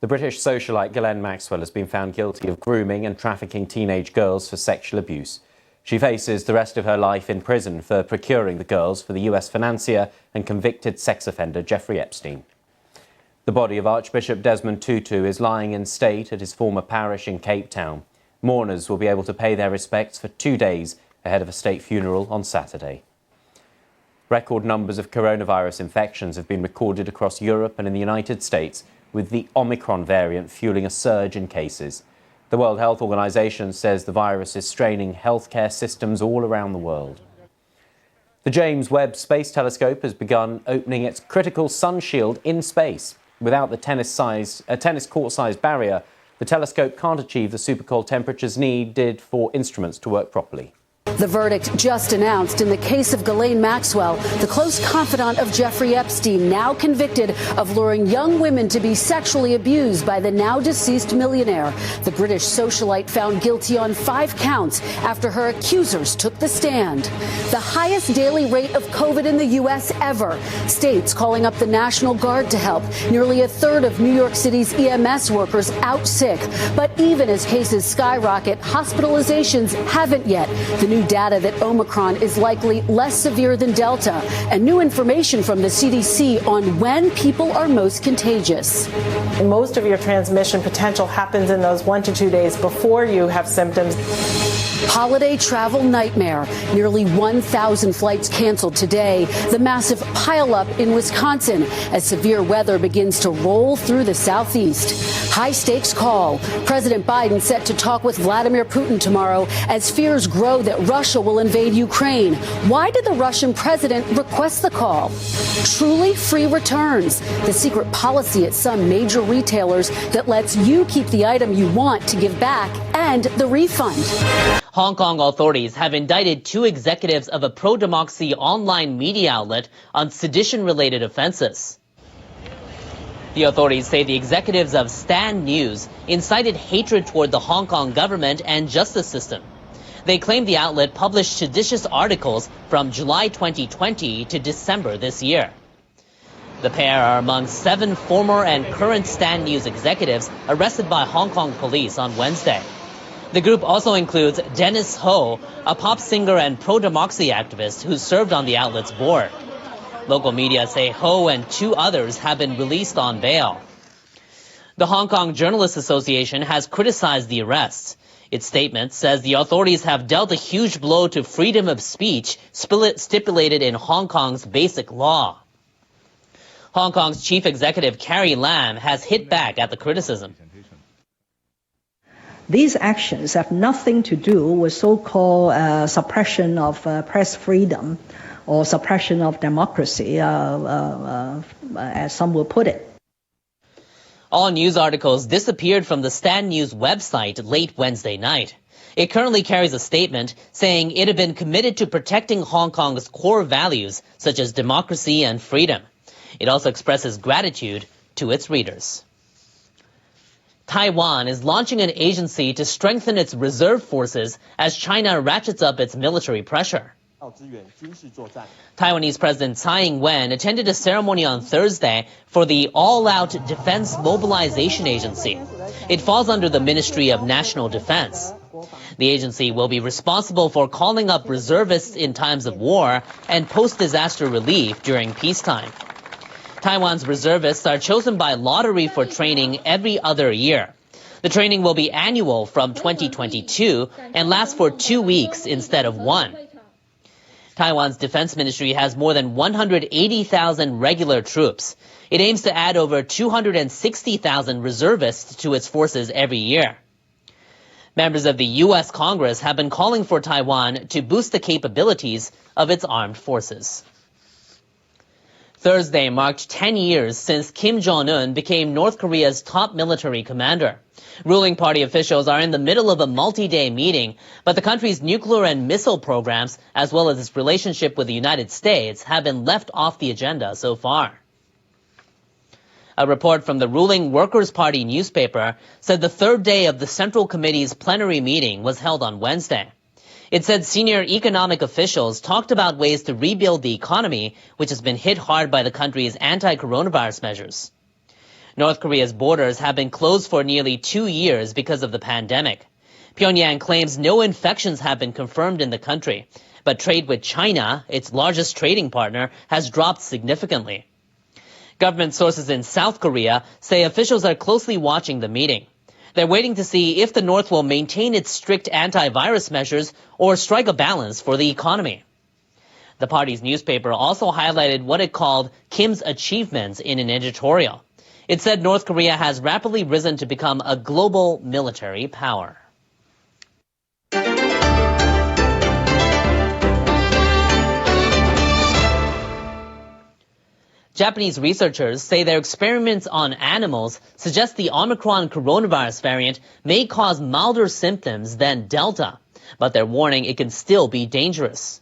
The British socialite Ghislaine Maxwell has been found guilty of grooming and trafficking teenage girls for sexual abuse. She faces the rest of her life in prison for procuring the girls for the US financier and convicted sex offender Jeffrey Epstein. The body of Archbishop Desmond Tutu is lying in state at his former parish in Cape Town. Mourners will be able to pay their respects for 2 days ahead of a state funeral on Saturday. Record numbers of coronavirus infections have been recorded across Europe and in the United States, with the Omicron variant fueling a surge in cases. The World Health Organization says the virus is straining healthcare systems all around the world. The James Webb Space Telescope has begun opening its critical sun shield in space. Without the tennis court-sized barrier, the telescope can't achieve the super cold temperatures needed for instruments to work properly. The verdict just announced in the case of Ghislaine Maxwell, the close confidant of Jeffrey Epstein, now convicted of luring young women to be sexually abused by the now deceased millionaire. The British socialite found guilty on 5 counts after her accusers took the stand. The highest daily rate of COVID in the U.S. ever. States calling up the National Guard to help. Nearly a third of New York City's EMS workers out sick. But even as cases skyrocket, hospitalizations haven't yet. The new data that Omicron is likely less severe than Delta, and new information from the CDC on when people are most contagious. Most of your transmission potential happens in those 1 to 2 days before you have symptoms. Holiday travel nightmare. Nearly 1,000 flights canceled today. The massive pileup in Wisconsin as severe weather begins to roll through the southeast. High stakes call. President Biden set to talk with Vladimir Putin tomorrow as fears grow that Russia will invade Ukraine. Why did the Russian president request the call? Truly free returns. The secret policy at some major retailers that lets you keep the item you want to give back and the refund. Hong Kong authorities have indicted 2 executives of a pro-democracy online media outlet on sedition-related offenses. The authorities say the executives of Stand News incited hatred toward the Hong Kong government and justice system. They claim the outlet published seditious articles from July 2020 to December this year. The pair are among 7 former and current Stand News executives arrested by Hong Kong police on Wednesday. The group also includes Dennis Ho, a pop singer and pro-democracy activist who served on the outlet's board. Local media say Ho and 2 others have been released on bail. The Hong Kong Journalists Association has criticized the arrests. Its statement says the authorities have dealt a huge blow to freedom of speech stipulated in Hong Kong's basic law. Hong Kong's chief executive Carrie Lam has hit back at the criticism. These actions have nothing to do with so-called suppression of press freedom or suppression of democracy, as some will put it. All news articles disappeared from the Stand News website late Wednesday night. It currently carries a statement saying it had been committed to protecting Hong Kong's core values, such as democracy and freedom. It also expresses gratitude to its readers. Taiwan is launching an agency to strengthen its reserve forces as China ratchets up its military pressure. Taiwanese President Tsai Ing-wen attended a ceremony on Thursday for the All-Out Defense Mobilization Agency. It falls under the Ministry of National Defense. The agency will be responsible for calling up reservists in times of war and post-disaster relief during peacetime. Taiwan's reservists are chosen by lottery for training every other year. The training will be annual from 2022 and last for 2 weeks instead of 1. Taiwan's defense ministry has more than 180,000 regular troops. It aims to add over 260,000 reservists to its forces every year. Members of the U.S. Congress have been calling for Taiwan to boost the capabilities of its armed forces. Thursday marked 10 years since Kim Jong-un became North Korea's top military commander. Ruling party officials are in the middle of a multi-day meeting, but the country's nuclear and missile programs, as well as its relationship with the United States, have been left off the agenda so far. A report from the ruling Workers' Party newspaper said the 3rd day of the Central Committee's plenary meeting was held on Wednesday. It said senior economic officials talked about ways to rebuild the economy, which has been hit hard by the country's anti-coronavirus measures. North Korea's borders have been closed for nearly 2 years because of the pandemic. Pyongyang claims no infections have been confirmed in the country, but trade with China, its largest trading partner, has dropped significantly. Government sources in South Korea say officials are closely watching the meeting. They're waiting to see if the North will maintain its strict anti-virus measures or strike a balance for the economy. The party's newspaper also highlighted what it called Kim's achievements in an editorial. It said North Korea has rapidly risen to become a global military power. Japanese researchers say their experiments on animals suggest the Omicron coronavirus variant may cause milder symptoms than Delta, but they're warning it can still be dangerous.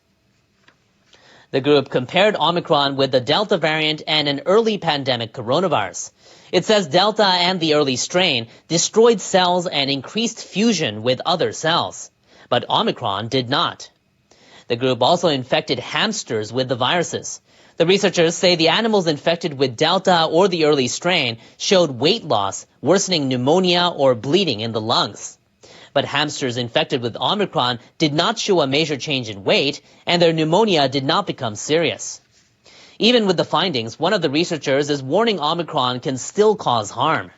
The group compared Omicron with the Delta variant and an early pandemic coronavirus. It says Delta and the early strain destroyed cells and increased fusion with other cells, but Omicron did not. The group also infected hamsters with the viruses. The researchers say the animals infected with Delta or the early strain showed weight loss, worsening pneumonia or bleeding in the lungs. But hamsters infected with Omicron did not show a major change in weight, and their pneumonia did not become serious. Even with the findings, one of the researchers is warning Omicron can still cause harm.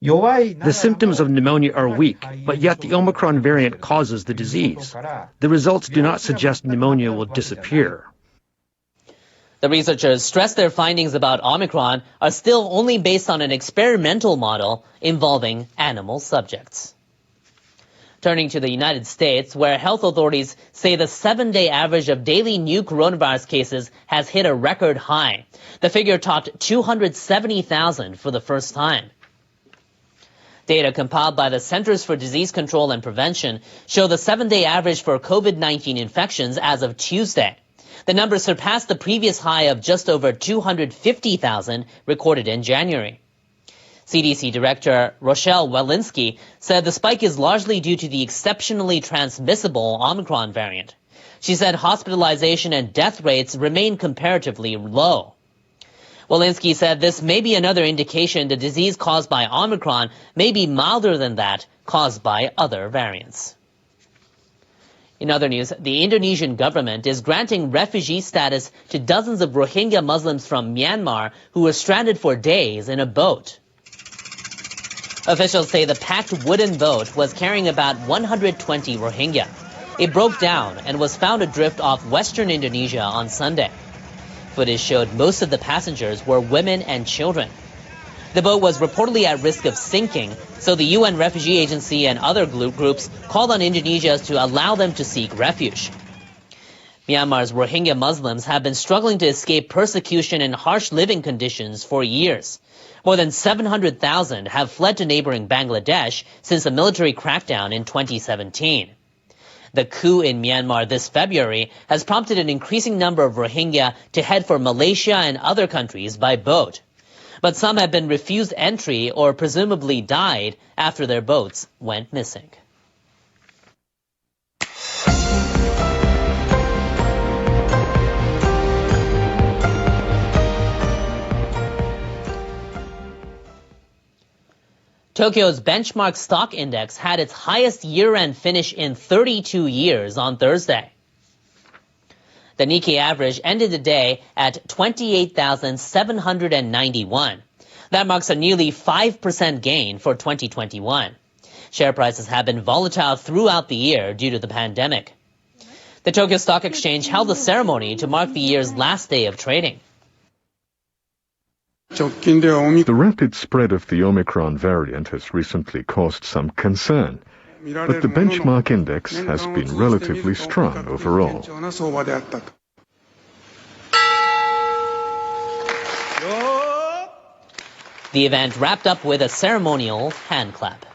The symptoms of pneumonia are weak, but yet the Omicron variant causes the disease. The results do not suggest pneumonia will disappear. The researchers stress their findings about Omicron are still only based on an experimental model involving animal subjects. Turning to the United States, where health authorities say the 7-day average of daily new coronavirus cases has hit a record high. The figure topped 270,000 for the first time. Data compiled by the Centers for Disease Control and Prevention show the 7-day average for COVID-19 infections as of Tuesday. The number surpassed the previous high of just over 250,000 recorded in January. CDC Director Rochelle Walensky said the spike is largely due to the exceptionally transmissible Omicron variant. She said hospitalization and death rates remain comparatively low. Walensky said this may be another indication the disease caused by Omicron may be milder than that caused by other variants. In other news, the Indonesian government is granting refugee status to dozens of Rohingya Muslims from Myanmar who were stranded for days in a boat. Officials say the packed wooden boat was carrying about 120 Rohingya. It broke down and was found adrift off western Indonesia on Sunday. Footage showed most of the passengers were women and children. The boat was reportedly at risk of sinking, so the UN Refugee Agency and other groups called on Indonesia to allow them to seek refuge. Myanmar's Rohingya Muslims have been struggling to escape persecution and harsh living conditions for years. More than 700,000 have fled to neighboring Bangladesh since a military crackdown in 2017. The coup in Myanmar this February has prompted an increasing number of Rohingya to head for Malaysia and other countries by boat. But some have been refused entry or presumably died after their boats went missing. Tokyo's benchmark stock index had its highest year-end finish in 32 years on Thursday. The Nikkei average ended the day at 28,791. That marks a nearly 5% gain for 2021. Share prices have been volatile throughout the year due to the pandemic. The Tokyo Stock Exchange held a ceremony to mark the year's last day of trading. The rapid spread of the Omicron variant has recently caused some concern, but the benchmark index has been relatively strong overall. The event wrapped up with a ceremonial hand clap.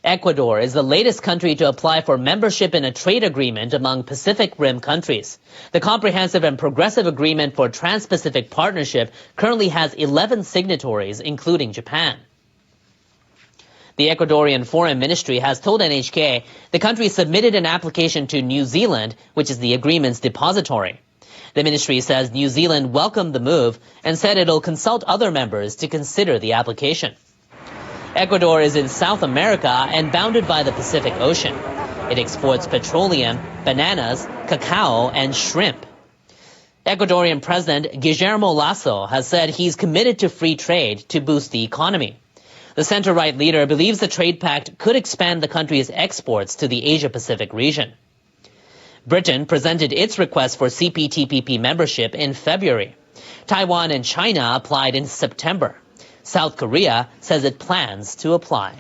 Ecuador is the latest country to apply for membership in a trade agreement among Pacific Rim countries. The Comprehensive and Progressive Agreement for Trans-Pacific Partnership currently has 11 signatories, including Japan. The Ecuadorian Foreign Ministry has told NHK the country submitted an application to New Zealand, which is the agreement's depository. The ministry says New Zealand welcomed the move and said it'll consult other members to consider the application. Ecuador is in South America and bounded by the Pacific Ocean. It exports petroleum, bananas, cacao, and shrimp. Ecuadorian President Guillermo Lasso has said he's committed to free trade to boost the economy. The center-right leader believes the trade pact could expand the country's exports to the Asia-Pacific region. Britain presented its request for CPTPP membership in February. Taiwan and China applied in September. South Korea says it plans to apply.